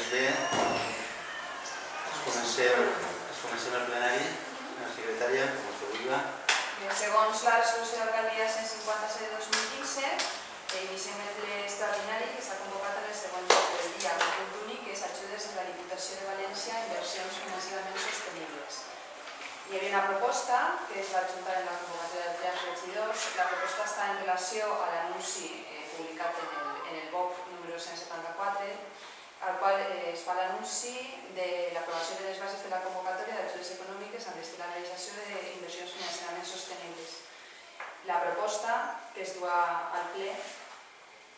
Doncs bé, comencem el plenari. La secretària, com us vulgui. Segons la resolució d'alcaldia 157/2015, iniciem el ple extraordinari que s'ha convocat a les següents del dia. El punt únic és ajudes de la Diputació de València a inversions financierament sostenibles. Hi havia una proposta que es va adjuntar en la convocatòria del ple als regidors. La proposta està en relació a l'anunci publicat en el BOC número 174, al qual es fa l'anunci de l'aprovació de les bases de la convocatòria d'ajudes econòmiques amb destinat a la realització d'inversions financierament sostenibles. La proposta que es du al ple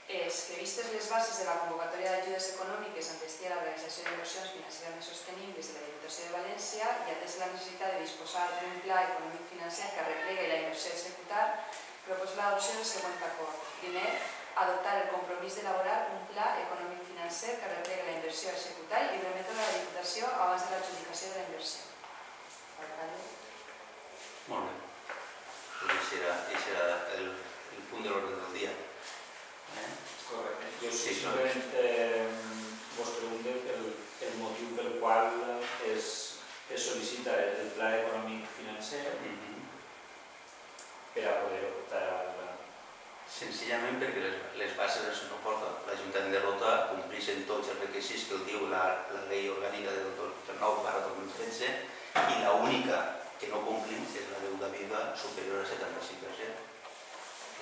és que, vistes les bases de la convocatòria d'ajudes econòmiques amb destinat a la realització d'inversions financierament sostenibles de la Diputació de València i atès la necessitat de disposar d'un pla econòmic financer que arreplega la inversió a executar, proposa l'adopció del següent acord. Primer, adoptar el compromís d'elaborar un pla econòmic financer que arreplega la inversió a executar i remetre a la Diputació abans de l'adjudicació de la inversió. Molt bé. Aquest era el punt de l'ordre del dia. Correcte. Jo simplement vos pregunto el motiu pel qual es sol·licita el pla econòmic financer per a poder optar a la... Senzillament perquè les bases no porta l'Ajuntament de Rota complixen tots els requisits que el diu la llei orgànica del 9/2013 i l'única que no complim és la deuda viva superior al 75%.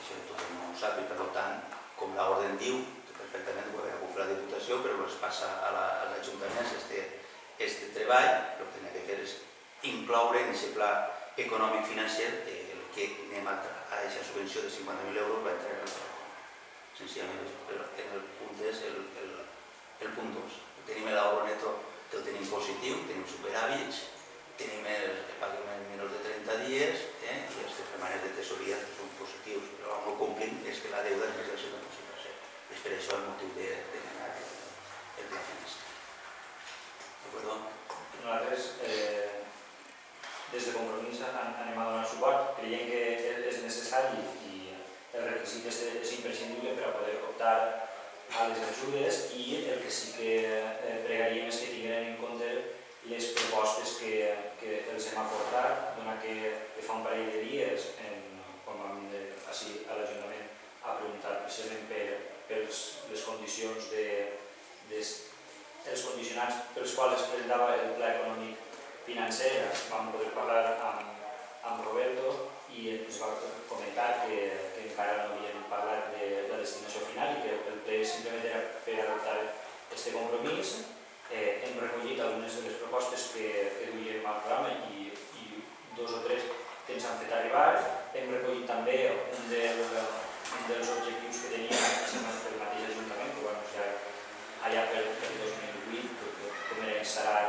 Això tothom no ho sap i per tant, com l'ordre diu, perfectament ho ha complir la Diputació, però es passa a l'Ajuntament aquest treball. El que hem de fer és incloure en aquest pla econòmic financer el que anem a aquesta subvenció de 50.000 euros va entrar en el pla. Senzillament, el punt és el punt 2. Tenim l'ahorro neto que el tenim positiu, tenim superàvits, tenim el pagament en menys de 30 dies i els romanents de tesoria són positius, però el que no complim és que la deuda és més del 75%. És per això el motiu de demanar el pla financer. D'acord? Nosaltres, des de Compromís, anem a donar suport. Creiem que és necessari i el requisit és imprescindible per a poder optar a les ajudes i el que sí que pregaríem és que tinguin en compte les propostes que els hem aportat, donat que fa un parell de dies, quan vam venir així a l'Ajuntament a preguntar precisament per les condicions els condicionants pels quals es presentava el pla econòmic financer. Vam poder parlar amb Roberto i ens va comentar que encara no havien parlat de la destinació final i que el ple simplement era per adoptar aquest compromís. Hem recollit algunes de les propostes que duíem al programa i 2 o 3 que ens han fet arribar. Hem recollit també un dels objectius que teníem el mateix Ajuntament, que ho vam anunciar allà per 2008, com era instal·lar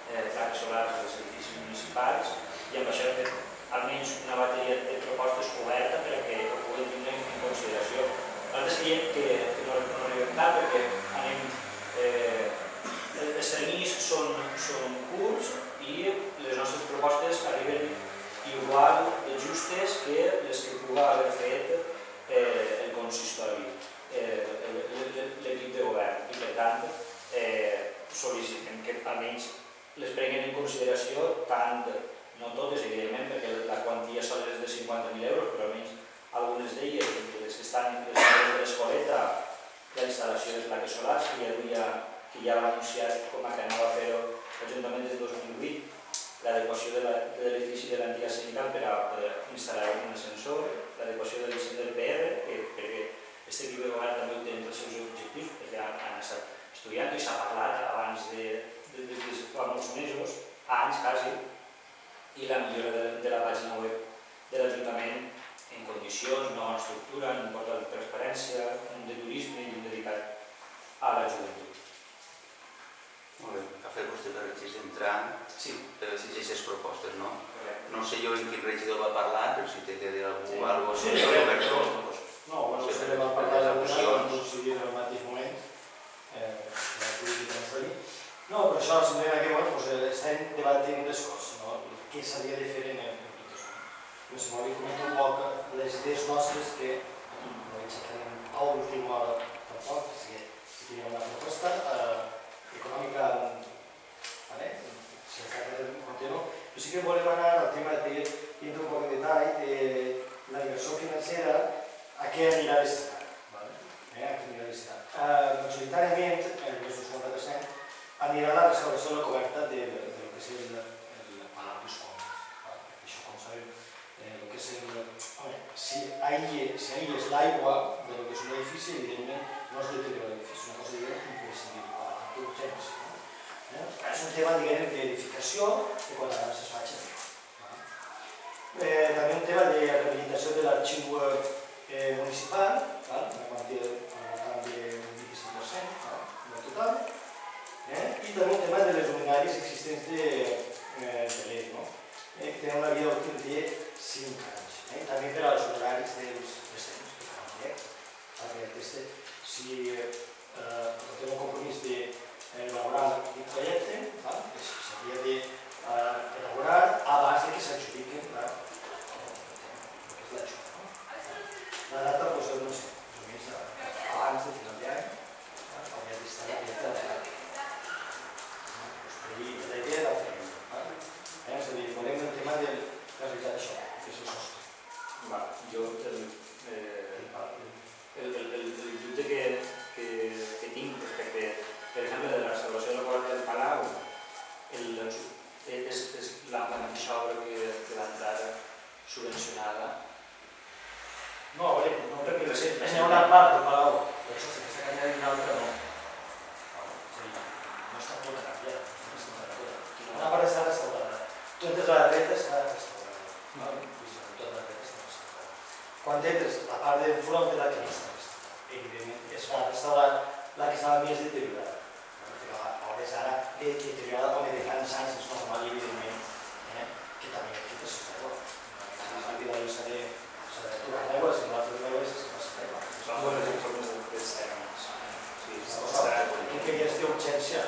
plaques solars als edificis municipals, i amb això hem fet almenys una bateria de propostes oberta per a que ho puguem tindre en consideració. Nosaltres creiem que no arribem tard perquè els terminis són curts i les nostres propostes arriben igual de justes que les que pugui haver fet el consistori, l'equip de govern, i per tant sol·licitem que almenys les prenguin en consideració, tant, no totes evidentment, perquè la quantia sola és de 50.000 euros, però almenys algunes d'elles, les que estan de l'escoleta, la instal·lació de plaques solars, que ja va anunciar com a que anava a fer l'Ajuntament des de 2008, l'adequació de l'edifici de l'antiga sanitat per a instal·lar un ascensor, l'adequació del disseny del PR, perquè aquest equip de govern també ho té entre els seus objectius, perquè han estat estudiant i s'ha parlat abans de fa molts mesos, anys quasi, i la millora de la pàgina web de l'Ajuntament en condicions, nova estructura, en un portal de transparència, un de turisme i un dedicat a la joventut. Molt bé, ha fet vostè el registre entrant per exigir aquestes propostes, no? No sé jo en quin regidor va parlar, però si té que dir alguna cosa... No, vostè va parlar d'alguna, no sé si en el mateix moment, la política ens va dir. No, però això simplement estem debatint les coses, què s'havia de fer en el no sé, m'havia comentat un poc les idees nostres que no veig que a l'última hora tampoc, si tenia una proposta econòmica, si encara continua, però sí que volem anar al tema de, dintre un poc de detall, de la inversió financera, a què anirà destinat. Majoritàriament, el més del 50%, anirà a la restauració de la coberta del que és el palau dels Comas. Això, com sabem, el que és el... Si aïlles l'aigua del que és un edifici, evidentment no es deteriora l'edifici, és una cosa imprescindible, d'urgència. És un tema, diguem, d'edificació de quan abans es faci. També un tema de rehabilitació de l'arxiu municipal, una quantitat d'un 25% del total, i també un tema de les luminaris existents de LED, que tenen una vida útil de 5 anys. També per als horaris dels recents que fan directe. Si té un compromís d'elaborar un projecte, s'hauria d'elaborar abans que s'adjudiquen l'ajut. La data, no sé, més abans de final d'any, hauria d'estar abierta la data. La idea era fer-ho. És a dir, volem el tema de la realitat d'això, que és el sostre. Jo el dubte que tinc respecte, per exemple, de la restauració de la coberta del Palau, és la mateixa obra que va entrar subvencionada. No, a veure, no perquè hi ha una part del Palau, però això sí que està canviant i una altra no. No està tota canviada, una part està restaurada. Tu entres a la dreta està restaurada. Tota la dreta està restaurada. Quan entres la part del front de la que no està restaurada, evidentment es va restaurar la que estava més deteriorada. A hores ara, deteriorada com de grans anys, és normal, evidentment, que també hi ha fet això d'aigua. La vida de s'ha de tocar l'aigua, si no la fem l'aigua, és que passa l'aigua. Són bones informes de tèrmics. Tu queries d'urgència,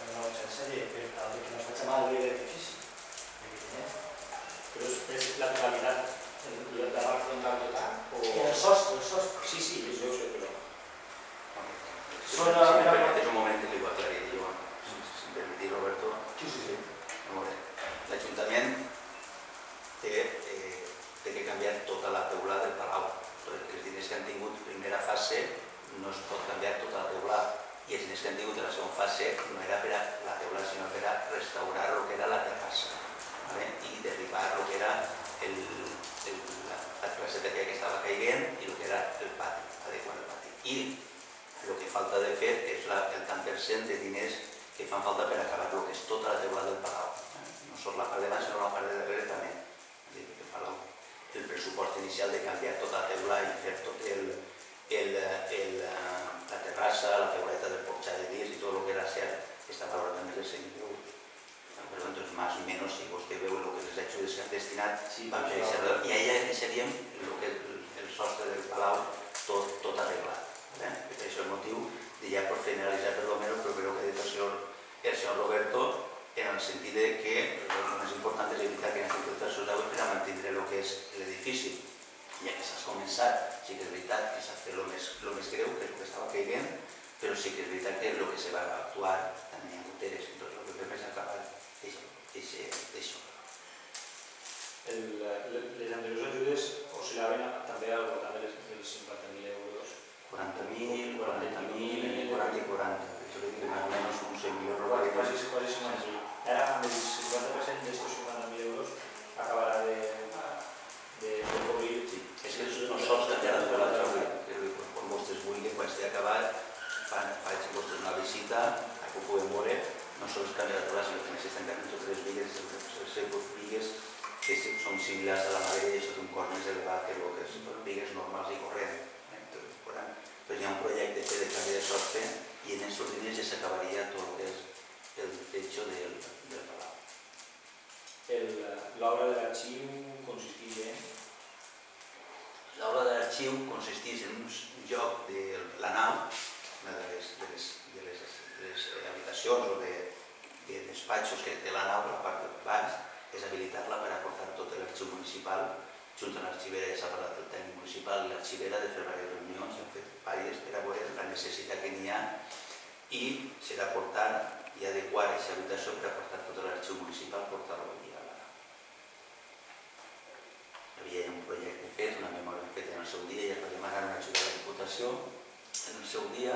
una urgència que no es faci mal l'edifici, evidentment. Però és la totalitat de la part frontal total? El sostre. Sí, això ho sé, però... Si me permetes un moment que li ho aclariré jo, si em permetis, Roberto. Sí. L'Ajuntament té que canviar tota la teulada del Palau. Els diners que han tingut primera fase no es pot canviar tota la teulada, i els diners que han tingut en la segona fase no era per a la teulada, sinó per a restaurar el que era la terrassa i derribar el que era la terrasseta que estava caient i el que era el pati, adequar el pati. I el que falta de fer és el tant per cent de diners que fan falta per acabar el que és tota la teulada del Palau. No sols la part de baix, sinó la part de darrere també. El pressupost inicial de canviar tota la teula i fer tot la terrassa, la teuleta del porxar de dins i tot el que era cert, està valorat a més de 100.000 euros. Doncs, més o menys, si vostè veu el que les ajudes s'han destinat, i allà deixaríem el sostre del Palau tot arreglat. Per això el motiu de ja per finalitzar per lo menos, però que ha dit el senyor Roberto, en el sentit que el més important és evitar que hi hagi infiltracions d'aigua per a mantenir el que és l'edifici. Ja que s'ha començat, sí que és veritat que s'ha fet el més greu, que és el que estava caient, però sí que és veritat que el que se va actuar també hi ha goteres, doncs el que fem és acabar d'això. Les anteriors ajudes oscil·laven també al voltant dels 50.000 euros. 40.000, 40.000, 40 i 40. Això que més o menys uns 100.000 euros. Quasi 50.000. Ara amb el 50% d'estos 50.000 euros acabarà de cobrir... És que no sols canviar la teulada, quan vostès vulguin, quan estigui acabat, faig vostès una visita, que ho podem veure, no sols canviar la teulada, sinó que s'estan canviant totes les bigues, les bigues que són similars a la madera i això té un cos més elevat que el que són bigues normals i corrents. Doncs hi ha un projecte de canvi de sostre i en aquests diners ja s'acabaria tot el que és el techo del Palau. L'obra de l'arxiu consisteix en? L'obra de l'arxiu consisteix en un lloc de la nau, una de les habitacions o de despatxos que té la nau, la part de baix, és habilitar-la per aportar tot l'arxiu municipal, junt amb l'arxivera, ja s'ha parlat del tècnic municipal, i l'arxivera de fer diverses reunions, hem fet diverses per a veure la necessitat que n'hi ha i serà portar i adequar aquesta habitació per aportar tot l'arxiu municipal, portar-lo allà. Hi havia un projecte fet, una memòria feta en el seu dia, i es va demanar una ajuda de la Diputació en el seu dia,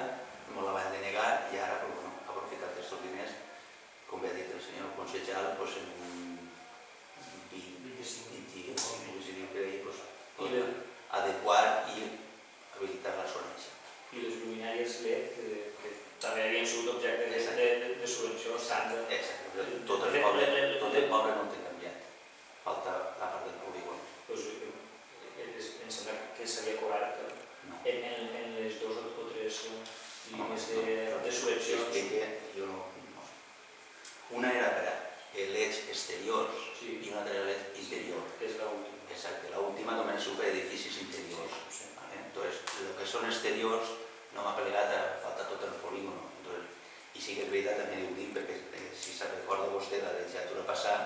no la van denegar i ara ha aprofitat aquests diners, com bé ha dit el senyor consellal, en 25 adequar i habilitar la zona. I les lluminàries LED, que també havien sigut objecte de subvenció, s'han de... Exacte, tot el poble no té canviat, falta la part del polígon. Em sembla que s'havia cobrat en les 2 o 3 línies de subvencions. Una era per LEDs exteriors i una altra era LED interior. Que és l'última. Exacte, l'última només surt per edificis interiors. Entonces, el que són exteriors no m'ha plegat a falta tot el polígon. I sí que és veritat, també ho dic, perquè si se recorda vostè la legislatura passada,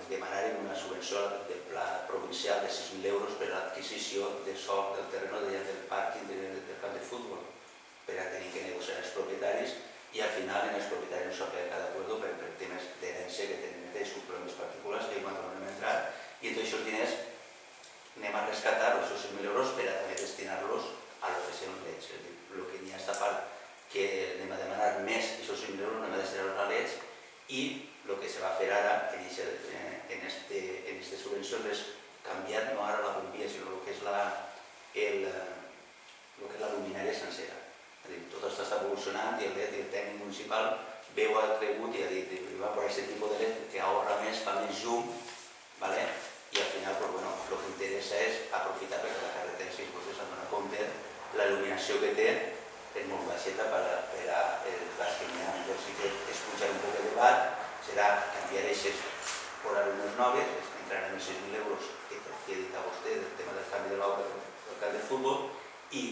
demanaren una subvenció del pla provincial de 6.000 euros per l'adquisició de sòl del terreno del pàrquing del camp de futbol, per a tenir que negociar els propietaris, i al final els propietaris no s'ha plegat d'acord per temes d'herència que tenen mateixos problemes particulars que no han entrat, i tots aquests diners anem a rescatar els 6.000 euros per a també destinar-los a lo que són LEDs. El que n'hi ha esta part que anem a demanar més d'aquests 6.000 euros anem a destinar-los a LEDs, i el que se va fer ara en aquestes subvencions és canviar no ara la bombilla, sinó el que és la luminària sencera. Tot això està evolucionant i el LED i el tècnic municipal veu el cregut i ha dit que va per aquest tipus de LED que ahorra més, fa més llum, i al final el que interessa és aprofitar perquè la carretera, si vostès s'han donat compte, la il·luminació que té és molt baixeta per a les que n'hi ha. Sí que es puja un poc de debat, serà canviar eixes per a unes noves, entraran en 6.000 euros que he dit a vostè del tema del canvi de l'obra del camp de futbol, i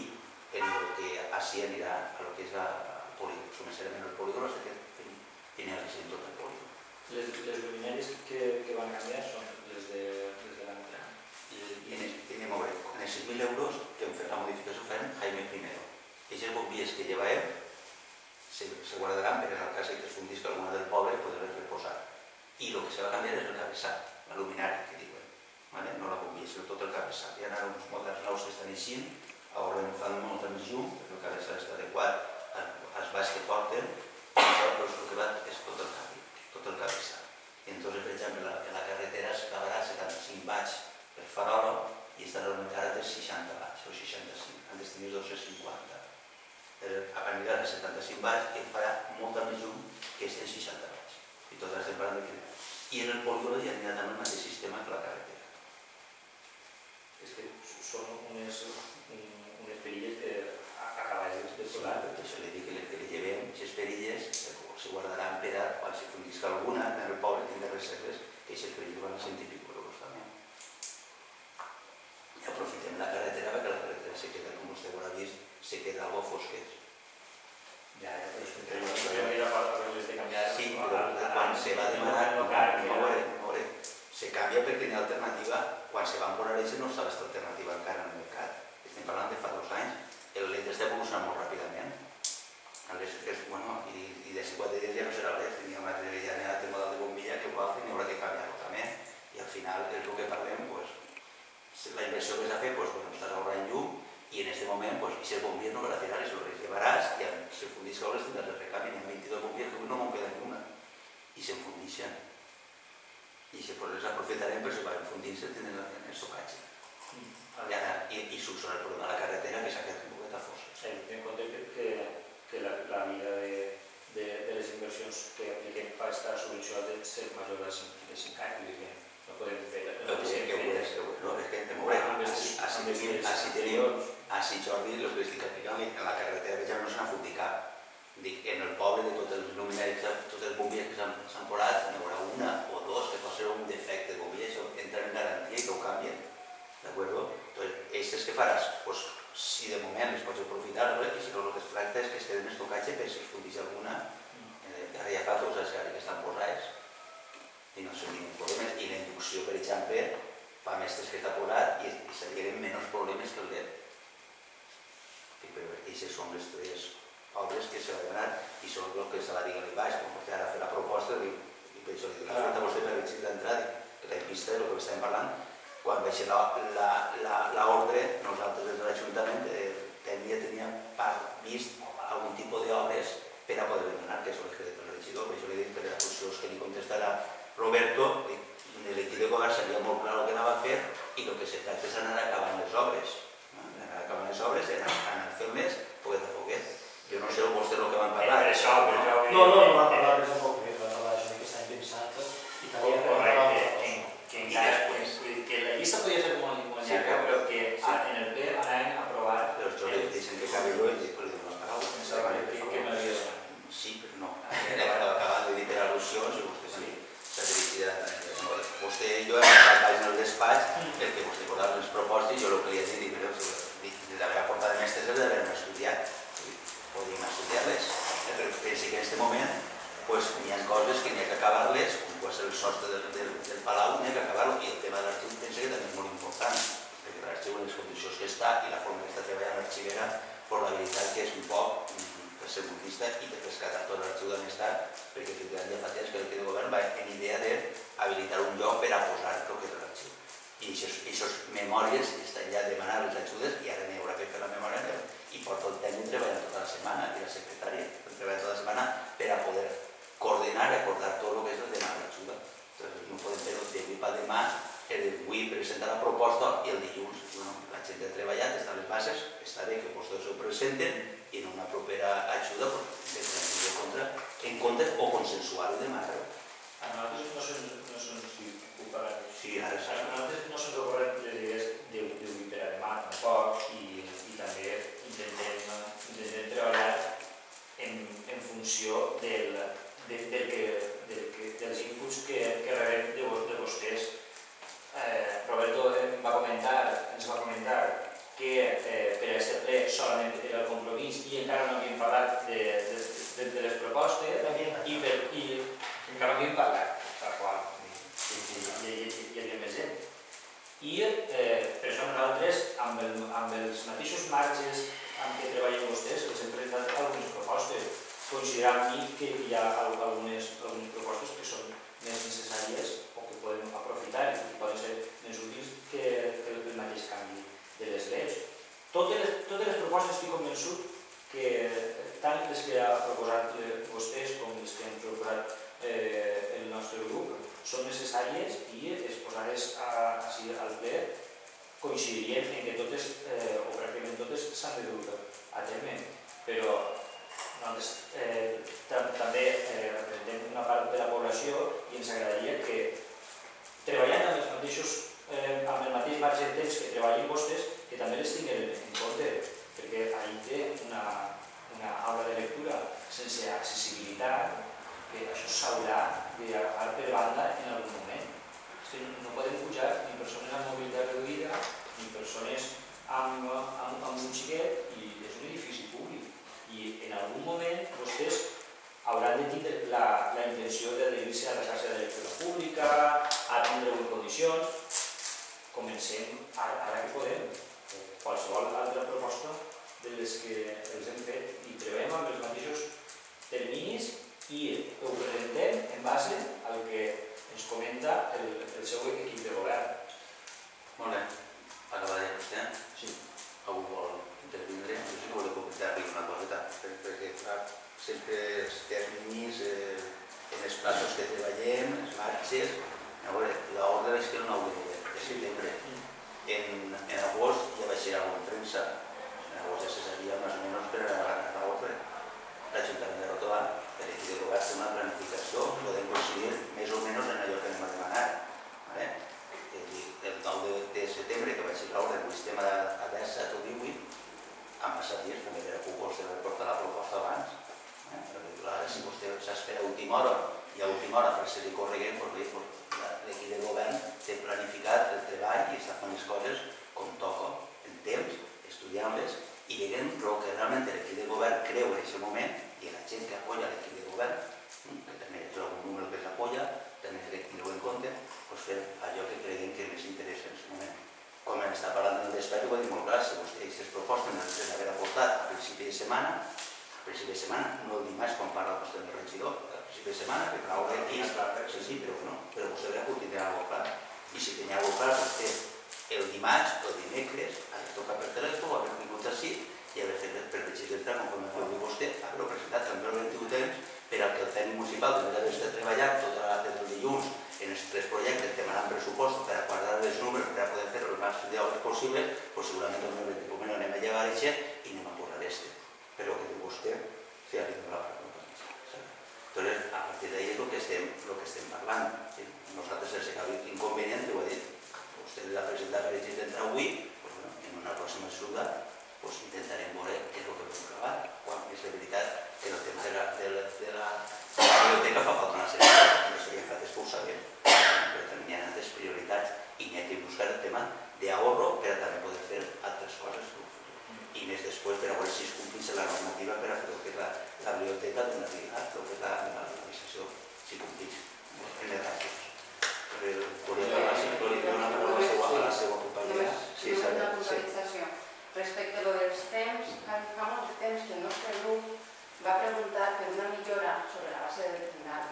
en el que així anirà a lo que és el polígon. Començarem en el polígon fins que finalitzem tot el polígon. Les luminàries que van canviar són les de l'entrada? Anem a veure, en els 6.000 euros que hem fet la modificació farem Jaime I. Aquestes bombilles que llevarem se guardaran per al cas que es fundisca alguna del poble i poder-les reposar. I el que se va canviar és el cabeçat, la luminària que diuen, no la bombilla, sinó tot el cabeçat. Hi ha ara uns models nous que estan eixint, ara fan molta més llum, perquè el cabeçat està adequat als baix que porten, i el que va és tot el canvi, tot el cabeçat. I entonces, per exemple, en la carretera s'acabarà 75 watts per farola i estarà ara de 60 watts o 65, han destinat 250. Anirà a 75 watts i farà molta més llum que és de 60 watts. I tot estem parlant de... I en el polígon ja anirà també el mateix sistema que la carretera. És que són unes perilles que acabades de solar. Per això li dic que les que li llevem, aquestes perilles, se guardaran per a quan se fundisca alguna, en el poble tindrà reserves, que aquestes perilles van a 100 i pico euros també. I aprofitem la carretera perquè la carretera se queda, com vostè haurà vist, se queda algo fosquet. Ja, però és que jo a haver-les de canviar... Sí, però quan se va demanar, se canvia perquè n'hi ha alternativa. Quan se van posar eixes no estava aquesta alternativa encara en el mercat. Estem parlant de fa 2 anys. El LED està evolucionant molt ràpidament. I de 4 dies ja no serà LED, ja n'hi ha el model de bombilla que ho altre n'hi haurà que canviar-ho també. I al final és el que parlem, la inversió que s'ha fet, estàs ahorrant llum, i en aquest moment, aquestes bombilles no me les tiraràs, les llevaràs, i si fundisca les tindràs de recanvi, hi ha 22 bombilles que no me'n queda ni una, i s'enfundixen. I les aprofitarem per si van fundint-se tenen el socatge. I solucionar el problema de la carretera, que s'ha quedat un poquet a força. Tenint en compte que la vida de les inversions que apliquem per estar subvencionat és ser major de 5 anys, vull dir que no podem fer... Així, Jordi, el que estic aplicant en la carretera ja no s'han fundit cap. En el poble de tots els luminaris, tots els bombilles que s'han posat, n'hi haurà una o dos que pot ser un defecte de bombilla, això entra en garantia i que ho canvien. D'acord? Aquestes que faràs, si de moment les pots aprofitar, i si no el que es tracta és que es queden en estocatge per si es fundix alguna, ara ja fa 2 anys que estan posades i no són ningú problemes. I la inducció, per exemple, fa mestres que està posat i s'adhieren menys problemes que el LED. Però aquestes són les 3 obres que se va demanar i són el que se la diga-li baix, com vostè ara fer la proposta i per això li dic, la feta vostè per l'exit d'entrada, que l'hem vista del que estàvem parlant, quan va ser l'ordre, nosaltres des de l'Ajuntament teníem vist algun tipus d'obres per a poder demanar, que són les que el regidor, per això li dic per les qüestions que li contestarà Roberto, en l'equip de govern sabia molt clar el que anava a fer i el que se tracta és anar acabant les obres. Anar acabant les obres, anar fent-les poquet a poquet. Jo no sé vostè el que van parlar. No va parlar res en concret, va parlar d'això que estàvem pensant i també que la llista podia ser molt llarga, però que en el ple anàvem a aprovar... Però els joves deixen que acabi jo i després li dono la paraula. Què m'havia de donar? Sí, però no. Acabant de dir per al·lusions i vostè sí, s'ha dirigit a... Vostè i jo hem parlat en el despatx perquè vostè posava les propostes i jo el que li he dit, però d'haver aportat mestres és d'haver-me estudiat. Podríem estudiar-les, però pensi que en aquest moment hi ha coses que n'hi ha que acabar-les, com el sostre del Palau, n'hi ha que acabar-lo, i el tema de l'arxiu penso que també és molt important, perquè l'arxiu en les condicions que està i la forma que està treballant l'arxivera, per la veritat que és un poc perseguntista i de rescatar tot l'arxiu d'on està, perquè fins ja fa temps que l'equip de govern va en idea d'habilitar un lloc per a posar el que és l'arxiu. I aquestes memòries estan ja demanant les ajudes i ara n'hi haurà que fer la memòria i porta el tècnic treballant tota la setmana i la secretària treballant tota la setmana per a poder coordinar i acordar tot el que és el demà l'ajuda. No podem fer-ho d'avui per demà, avui presentar la proposta i el dilluns la gent ha treballat, estan les bases, està bé que vostès ho presenten i en una propera ajuda en compte o consensuar-ho demà. A nosaltres no se'ns puc parlar. Sí, ara sí. A nosaltres no se'ns ocorren les idees d'avui per a demà tampoc i també intentem treballar en funció dels inputs que rebem de vostès. Roberto ens va comentar que per a aquest ple solament era el compromís i encara no havíem parlat de les propostes i encara no havíem parlat, tal qual, hi havia més gent. I per això nosaltres, amb els mateixos marges amb què treballen vostès, els hem presentat algunes propostes. Considerem que hi ha algunes propostes que són més necessàries o que podem aprofitar i que poden ser més útils que el mateix canvi de les lleis. Totes les propostes estic convençut que tant les que ha proposat vostès com les que han proposat el nostre grup són necessàries i exposades així al ple coincidirien en que totes o pràcticament totes s'han de dur a terme, però nosaltres també representem una part de la població i ens agradaria que treballant amb el mateix marge de temps que treballen vostès, que també les tinguin en compte, perquè ahir té una aula de lectura sense accessibilitat, que això s'haurà d'agafar per banda en algun moment. No podem pujar ni persones amb mobilitat reduïda ni persones amb un xiquet i és un edifici públic. I en algun moment vostès hauran de tindre la intenció d'adherir-se a la xarxa de lectura pública, a tindre-ho en condicions. Comencem ara que podem. Qualsevol altra proposta de les que els hem fet i treballem amb els mateixos terminis i ho presentem en base al que ens comenta el seu equip de govern. Molt bé. Acabaré vostè? Sí. Algú vol intervindre? Jo sí que volia comentar-li una coseta, perquè sempre els terminis, en els plaços que treballem, els marxes, l'ordre és que el 9 de setembre. En agost ja va ser alguna premsa. En agost ja se sabia més o menys per a l'ordre. L'Ajuntament de Rotova, per l'equip de govern, té una planificació, podem coincidir més o menys en allò que anem a demanar. El 9 de setembre, que va ser l'ordre del sistema a 17 o 18, han passat dies, també era que vostè va portar la proposta abans. Ara, si vostè s'espera a última hora i a última hora fer-se-li correguent, l'equip de govern té planificat el treball i està fent les coses com toca, en temps, estudiant-les i veient el que realment l'equip de govern creu en aquest moment i la gent que apoya l'equip de govern, que també és algun número que s'apoya, també és que tindreu en compte, fer allò que creguin que més interessa en aquest moment. Com ens està parlant en el despatx, ho va dir molt clar, si vostè aquestes propostes les haver aportat a principi de setmana, principi de setmana, no el dimarts quan parla vostè del regidor, el principi de setmana, que prou aquí, sí, però vostè ha pogut tenir alguna cosa clar. I si tenia alguna cosa clar, vostè el dimarts o el dimecres ha de tocar per telèfon, haver vingut així i haver fet per legislatura, conforme ha fet vostè, haver-ho presentat també el 21 temps per al que el tècnic municipal també d'haver estat treballant tota la tarda del dilluns en els 3 projectes que demanen pressupost per a quadrar els números per a poder fer el màxim d'obres possibles, doncs segurament el 21 anem a llevar això i anem a posar este. Però que diu vostè, si ha dit la Entonces, a partir d'ahí és el que estem parlant. Nosaltres els acaba inconvenient, ho he dit, vostè l'ha presentat per exemple avui, en una pròxima ajuda intentarem veure què és el que podem acabar. Quan és la veritat que el tema de la biblioteca fa falta una sèrie, no seria fet expulsament, però també hi ha altres prioritats i n'hi ha que buscar el tema d'ahorro per a també poder fer altres coses. I més després per a veure si es complís la normativa per a fer el que és la biblioteca d'una realitat, el que és l'organització, si complís. Podria donar a la seva companyia. Només una puntualització. Respecte a lo dels temps, fa molt de temps que el nostre grup va preguntar per una millora sobre la base del tendal.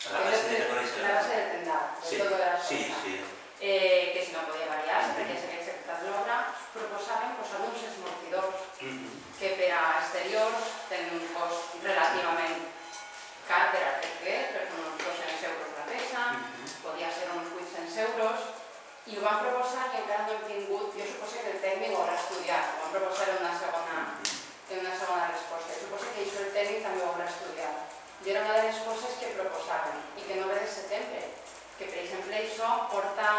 La base del tendal, de tot de l'escola. Que si no podia variar-se perquè s'havia executat l'obra, proposaven posar uns esmortidors que per a exteriors tenen un cost relativament car per a aquest, perquè són uns 200 euros la peça, podia ser uns 800 euros, i ho van proposar i encara no hem tingut, jo suposo que el tècnic ho haurà estudiat, ho van proposar en una segona resposta, jo suposo que això el tècnic també ho haurà estudiat. I era una de les coses que proposaven i que no ve de setembre, que per exemple això porta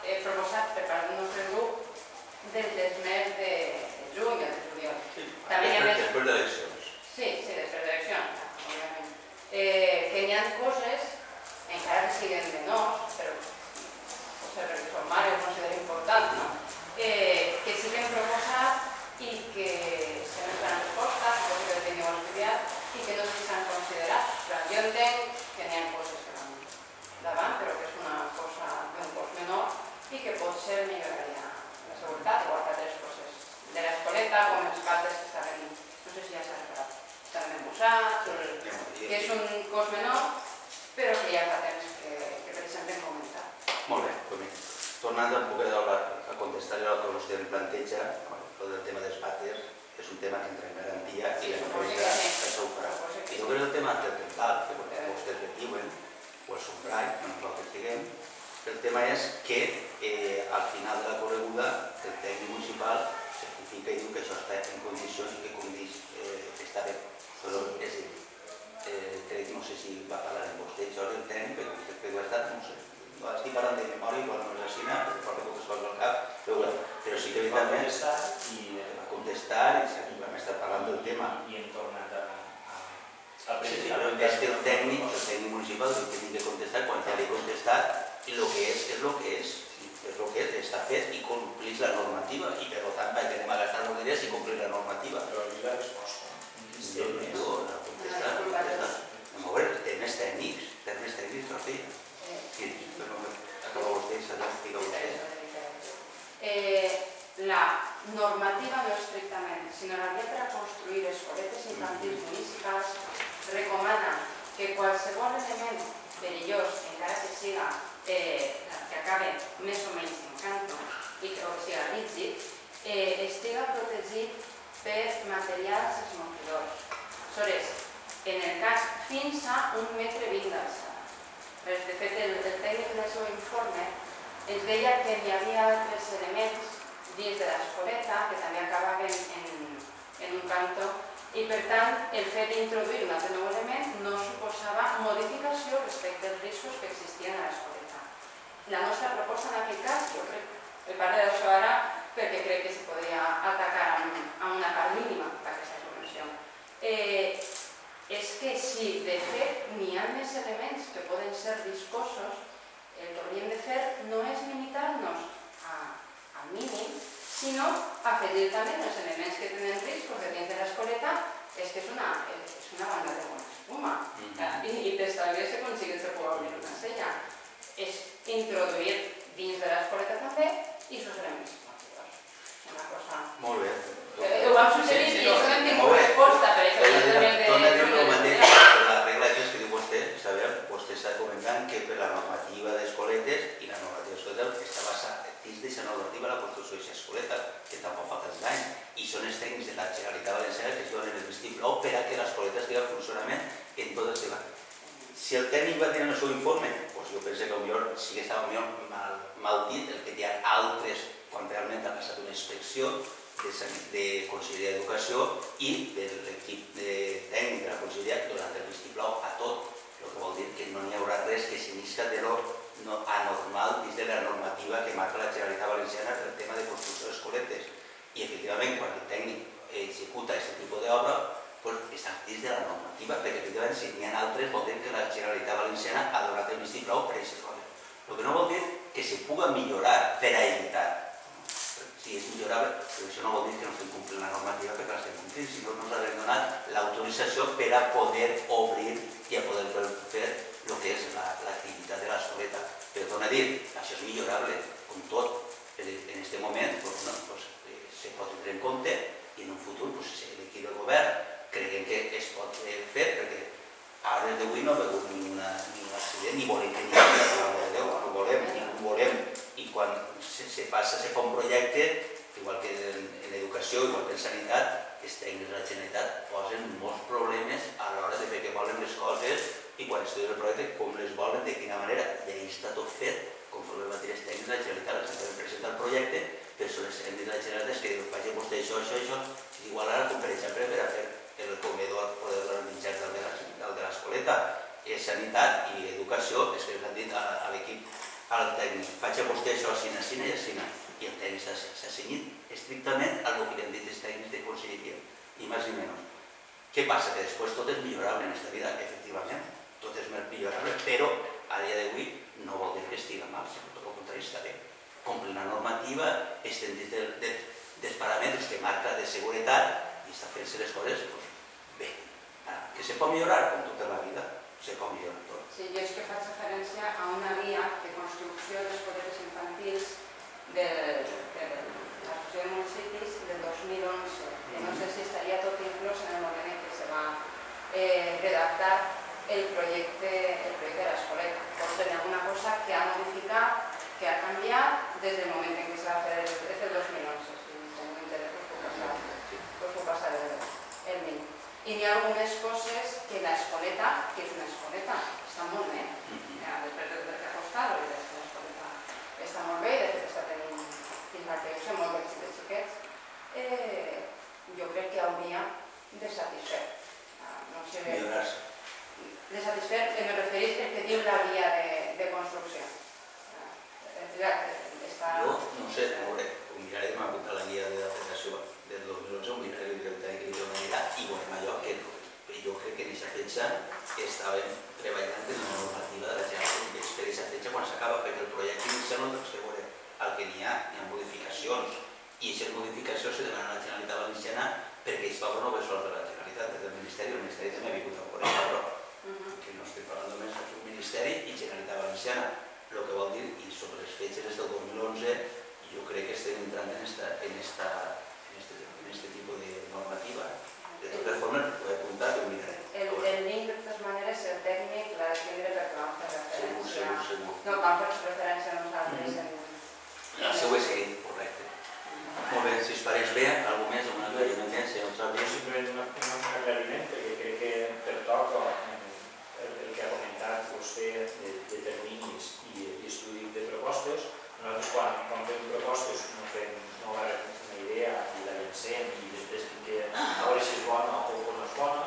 proposat per part del nostre grup des del mes de juny o de juliol. Després d'eleccions. Sí, després d'eleccions, òbviament. Que hi ha coses, encara que siguin menors, però perquè són mares no serà important, que siguen proposat i que se no faran resposta, suposo que el teniu estudiat, i que no s'han considerat. Jo entenc que n'hi ha coses que van davant, però que és una cosa d'un cost menor i que potser milloraria la seguretat, igual que altres coses de l'escoleta, com els cates que estaven, no sé si ja s'ha reparat, estaven embussats, que és un cost menor, però que ja fa temps que per exemple hem comentat. Molt bé, tornant un poc a contestar el que vostè em planteja, el tema dels vàters és un tema que entra en garantia i l'empresa això ho farà. I jo crec que el tema del tendal, que vostès el diuen, o el sombrall, no nosaltres diguem, el tema és que al final de la correguda el tècnic municipal certifica i diu que això està en condicions i que està bé. Però és a dir, crec, no sé si va parlar amb vostè, això és el tècnic, perquè vostè que ho ha estat, no sé. Estic parlant de memòria, igual no és així, perquè porta poques coses al cap, però sí que evidentment va contestar i vam estar parlant del tema. I hem tornat a... Sí, però és que el tècnic municipal el que tingui que contestar, quan ja l'he contestat, el que és el que és, està fet i complís la normativa i per tant perquè anem a gastar els diners i complir la normativa. Però és la resposta. No, la contestat. A veure, temes tècnics no feia. Acaba vostè, s'ha fica vostè. La normativa no estrictament, sinó la llei per a construir escoletes infantils municipals recomana que qualsevol element perillós, encara que siga que acabe més o menys en canto i que siga rígid, estiga protegit per materials esmortidors. Aleshores, en el cas fins a 1,20 m d'alçada. De fet, el tècnic en el seu informe ens deia que hi havia altres elements dins de l'escoleta que també acabaven en un cantó i per tant el fet d'introduir un altre nou element no suposava modificació respecte als riscos que existien a l'escoleta. La nostra proposta en aquest cas, jo crec, el parle d'això ara perquè crec que s'hi podria atacar a una part mínima d'aquesta subvenció, és que si de fet n'hi ha més elements que poden ser riscosos, el que hauríem de fer no és limitar-nos al mínim, sinó afegir també els elements que tenen risc, perquè dins de l'escoleta és que és una banda de bona espuma i també se consigue que pugui obrir una sella. És introduir dins de l'escoleta també i els elements motivadors. Una cosa... Molt bé. Ho vam suggerir i això no hem tingut resposta, per això també de... i són els tècnics de la Generalitat Valenciana que es donen el vistiplau per a que l'escoleta estigui en funcionament en tot el seu àmbit. Si el tècnic va dir en el seu informe, doncs jo penso que potser sí que estava mal dit el que hi ha altres, quan realment ha passat una inspecció de Conselleria d'Educació i de l'equip tècnic de la Conselleria donant el vistiplau a tot, el que vol dir que no hi haurà res que s'inicia de lo anormal dins de la normativa que marca la Generalitat Valenciana per el tema de construcció d'escoletes. I efectivament, quan el tècnic executa aquest tipus d'obra, està dins de la normativa, perquè efectivament si n'hi ha altres vol dir que la Generalitat Valenciana ha donat el vistiplau per a aquestes coses. El que no vol dir que se puga millorar per a evitar. Si és millorable, però això no vol dir que no estem complint la normativa perquè l'estem complint, sinó que ens ha donat l'autorització per a poder obrir i a poder fer el que és l'activitat de l'escoleta. Però torno a dir, això és millorable, com tot. En aquest moment se pot tenir en compte i en un futur, si l'equip del govern creiem que es pot fer, perquè ara d'avui no ha hagut ni un accident, ni volem que ningú volem. I quan se fa un projecte, igual que en educació, igual que en sanitat, els tècnics de la Generalitat posen molts problemes a l'hora de fer que volen les coses i quan estudien el projecte, com les volen, de quina manera. I ahí està tot fet, conforme va dir els tècnics de la Generalitat, els presenta el projecte, però són els tècnics de la Generalitat que diuen, faci vostè això, igual ara, com per exemple, per a fer el comedor o el menjar del de l'escoleta, sanitat i educació, és que ens han dit a l'equip, al tècnic, faci vostè això, així i així, i el tècnic s'ha cenyit estrictament al que han dit els tècnics de conselleria, ni més ni menys. Què passa? Que després tot és millorable en aquesta vida, efectivament, tot és millorable, però a dia d'avui no vol dir que estigui mal, sinó tot el contrari, està bé. Complint la normativa, estem dins dels paràmetres que marca de seguretat i està fent-se les coses bé. Que se pot millorar, com tota la vida, se pot millorar tot. Sí, jo és que faig referència a una guia de construcció d'escoletes infantils de l'Associació de Municipis del 2011, que no sé si estaria tot inclòs en el moment en què se va redactar el projecte de l'escoleta. Pot tenir alguna cosa que ha modificat, que ha canviat des del moment en què se va fer el 2011. Si teniu interès, us puc passar el link. I hi ha algunes coses que l'escoleta, que és una escoleta, està molt bé. Després de tot el que ha costat, la veritat és que l'escoleta està molt bé, de fet està tenint fins a que ho sé molt bé de xiquets. Jo crec que hauria de satisfer. Millorar-se. De satisfer, me referís al que diu la guia de construcció. Jo no sé, ho miraré, m'ha apuntat la guia d'aplicació del 2011, ho miraré directament que jo m'anirà i veurem allò que jo crec que en aquesta fetge estàvem treballant en la normativa de la Generalitat. És per aquesta fetge quan s'acaba perquè el projecte inicial no té que veure el que n'hi ha modificacions i aquestes modificacions se demanen a la Generalitat Valenciana perquè ells fan noves sols de la Generalitat, des del Ministeri. El Ministeri també ha vingut a corregir però que no estic parlant només d'un Ministeri i Generalitat Valenciana. El que vol dir, i sobre les fetges des del 2011, jo crec que estem entrant en aquest tipus de normativa. De totes formes, ho he apuntat i ho miraré. El link, de totes maneres, el tècnic l'ha de tindre perquè vam fer referència. Segur. No, vam fer referència a nosaltres en... El seu escrit, correcte. Molt bé, si us pareix bé, alguna més, un aclariment més, senyor Xavier? Simplement un aclariment, perquè crec que pertoca el que ha comentat vostè de terminis i estudi de propostes. Nosaltres quan fem propostes no agarrem una idea i la llancem i després a veure si és bona o no és bona.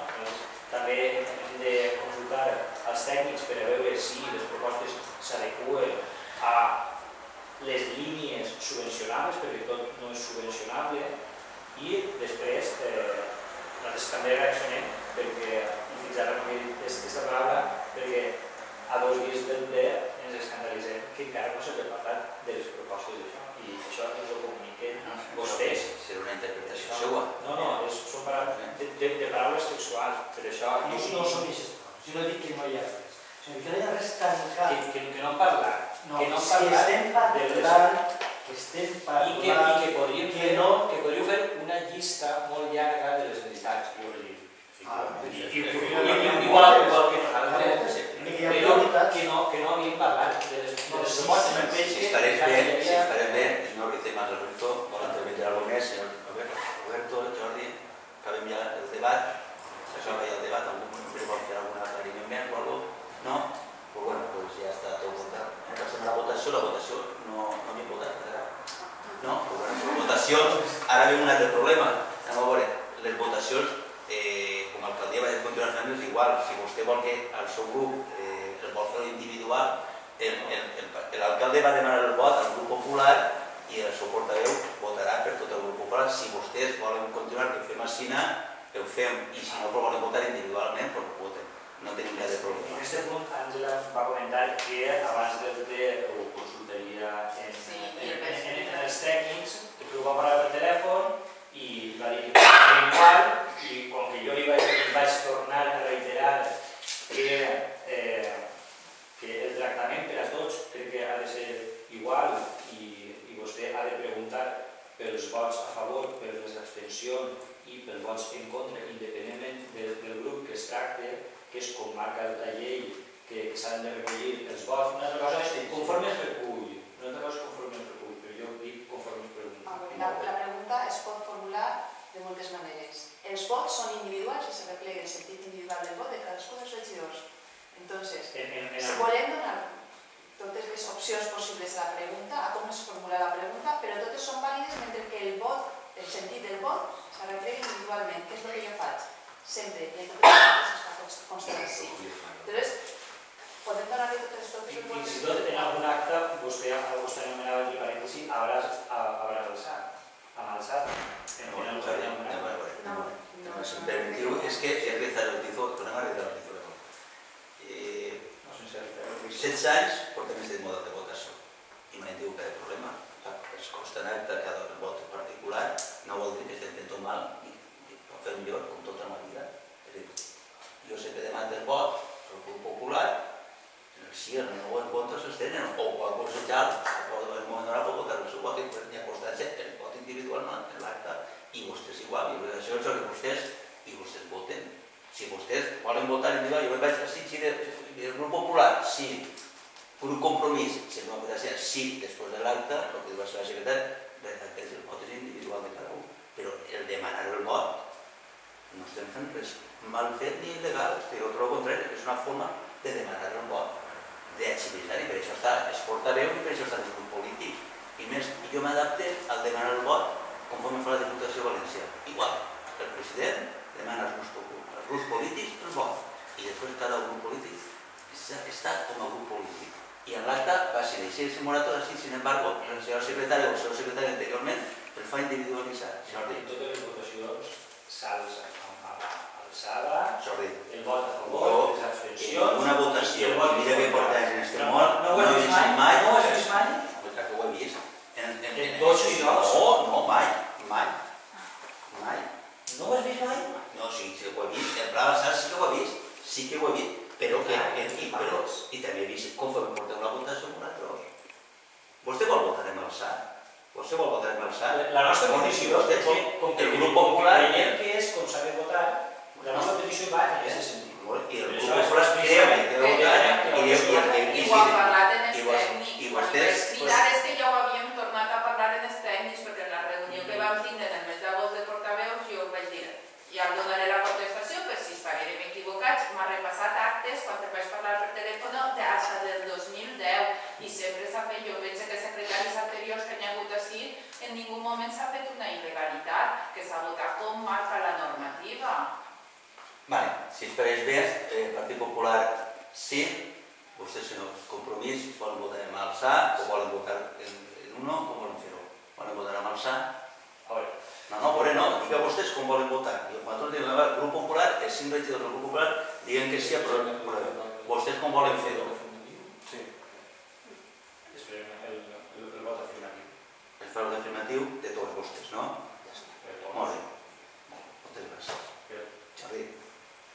També hem de consultar els tècnics per a veure si les propostes s'adeqüen a les línies subvencionables, perquè tot no és subvencionable, i després nosaltres també reaccionem perquè, i fins ara no he dit aquesta paraula, perquè a 2 dies del ple ens escandalitzem que encara no s'ha parlat de les propostes d'això, i això ens ho comuniquen vostès. Serà una interpretació seva. No, són de paraules textuals, per això... No són aquestes paraules, jo no dic que no hi ha res, sinó que no hi ha res tancat. Que no hem parlat. No, que estem parlant, i que podríem fer una llista molt llarga de les necessitats, jo vull dir. Igual que nosaltres, però que no havíem parlat de les propostes. Si estarem bé, el señor viceministro, vol intervenir algo més, señor Roberto. ara ve un altre problema. Anem a veure, les votacions, com a alcaldia va continuar fent-les igual. Si vostè vol que el seu grup el vol fer individual, l'alcalde va demanar el vot al grup popular i el seu portaveu votarà per tot el grup popular. Si vostès volen continuar, que ho fem així, ho fem, i si no volen votar individualment, doncs ho voten. No tenim cap de problema. En aquest punt, Àngela va comentar que abans de ho consultaria en els tècnics, que ho va parlar per telèfon i va dir que era igual, i com que jo li vaig tornar a reiterar que el tractament per a tots crec que ha de ser igual i vostè ha de preguntar pels vots a favor, per les abstencions i pels vots en contra, independentment del grup que es tracta, que és com marca la llei, que s'han de recollir els vots. Una altra cosa és conforme es recull, però jo dic conforme es pregunta. La pregunta es pot formular de moltes maneres. Els vots són individuals i se replega el sentit individual del vot de cadascun dels regidors. Entonces, si volem donar totes les opcions possibles a la pregunta, a com es formula la pregunta, però totes són vàlides mentre que el vot, el sentit del vot, se replega individualment, que és el que jo faig. Sempre, i en totes les coses es consta així. Entonces, podem donar-li totes les opcions? Fins i tot en algun acte, vostè anomenava entre parèntesis, habràs alçat. Amb alçat. No, permitiu, és que he realizado el tizo, el problema es realizar el tizo de vot. 16 anys portem aquest model de votació i m'han dit que hi ha problema. Es consta en acte que el vot particular no vol dir que estem fent tot mal i pot fer millor, com tota la vida. Jo sé que demano el vot al grup popular, en el sí, en el no, en contra s'estenen, o al consellal, o en el moment donat pot votar el seu vot, i hi ha constància el vot individualment en l'acte, i vostès igual, i l'obligació és que vostès voten. Si vostès volen votar individual, jo vaig assistir el grup popular, sí. Grup Compromís, si no m'agradaria, sí, després de l'acte, el que diu la seva secretària, redactés el vot és individual de cada un. Però el demanar el vot no estem fent res mal fet ni il·legal, sinó tot el contrari, és una forma de demanar el vot, d'agilitzar, i per això està es portaveu i per això està el grup polític. I més, jo m'adapte al demanar el vot conforme fa la Diputació de València. Igual, el president demana als grups polítics el vot i després cada grup polític està com a grup polític. I en l'acte va ser deixar-se moratori així, sin embargo, el senyor secretari o el senyor secretari anteriorment el fa individualitzar. En totes les votacions s'alça alçada, el vot a favor, les abstencions... Una votació, i mira que porta en este món, no ho he vist mai. No ho has vist mai? Que ho he vist. En dos i dos? No, mai. No ho has vist mai? No, sí que ho he vist. El pla basal sí que ho he vist. Sí que ho he vist. Però que... I també he vist com portem la votació amb un altre. Vostè vol votar en alçat? Vostè vol votar en alçat? La nostra petició és que, com que el grup popular creiem que és com s'ha de votar, la nostra petició va en aquest sentit. I el grup popular creu que té de votar i ho ha parlat en els tècnics. I vostès... La veritat és que ja ho havíem tornat a parlar en els tècnics perquè en la reunió que vam tindre en el mes d'agost de portaveus jo vaig dir ja em donaré la contestació, però si estarem equivocats, m'ha repassat actes quan te vaig parlar per telèfon d'alça del 2010 i sempre s'ha fet, jo veig que secretaris anteriors que n'hi ha hagut així, en ningú moment s'ha fet una il·legalitat, que s'ha votat com marca la normativa. Vale, si es pareix bé, el Partit Popular sí, vostès senyor Compromís volen votar amb alçar o volen votar en uno, com volen fer-ho? Volen votar amb alçar? No, digue vostès com volen votar. Quan tot diuen el grup popular, els 5 regidors del grup popular diuen que sí, però vostès com volen fer-ho? Sí. Esperem el vot afirmatiu. El vot afirmatiu de tots vostès, no? Molt bé. Moltes gràcies. Xavier.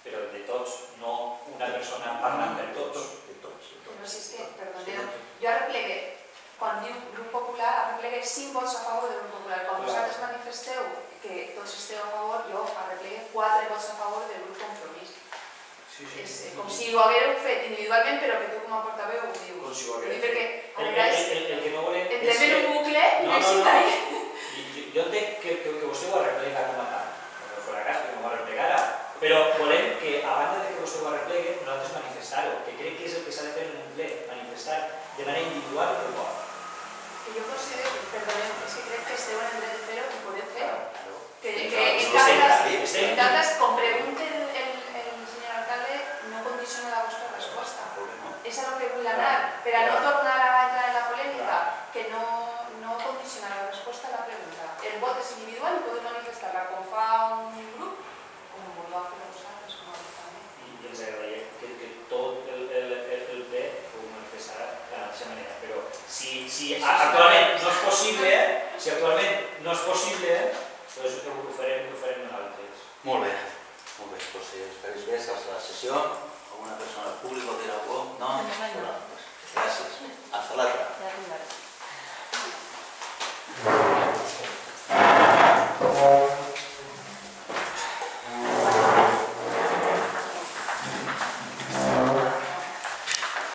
Però de tots, no una persona parlant per tots. De tots. Però si és que, perdoneu, jo arreplegué, quan diu grup popular, arreplegué 5 vots a favor del grup popular. Quan vosaltres manifesteu que tots esteu a favor, jo arreplegué 4 vots a favor del grup Compromís. És com si ho haguéreu fet individualment, però que tu com a portaveu ho dius. Com si ho haguéreu fet. Perquè, a vegades, entrem en un bucle i no existeix. Jo entenc que vostè ho arreplega com a tal. No fos cas, que no ho arreplegara. Però volem que, a banda de que vostè ho arreplegui, nosaltres manifestar-ho, que crec que és el que s'ha de fer en un ple, manifestar de manera individual el vot. jo considero, perdonem, és que crec que esteu en el dret de fer-ho i podeu fer-ho. En tantes, com pregunte el senyor alcalde, no condiciona la vostra resposta. És a lo que vull anar, per a no tornar a entrar en la polèmica, que no condiciona la resposta a la pregunta. El vot és individual i podeu manifestar-la com fa un grup, com ho voleu fer vosaltres, com a grup també. I ens agradaria que tot el ple ho manifestara de la mateixa manera, però si actualment no és possible,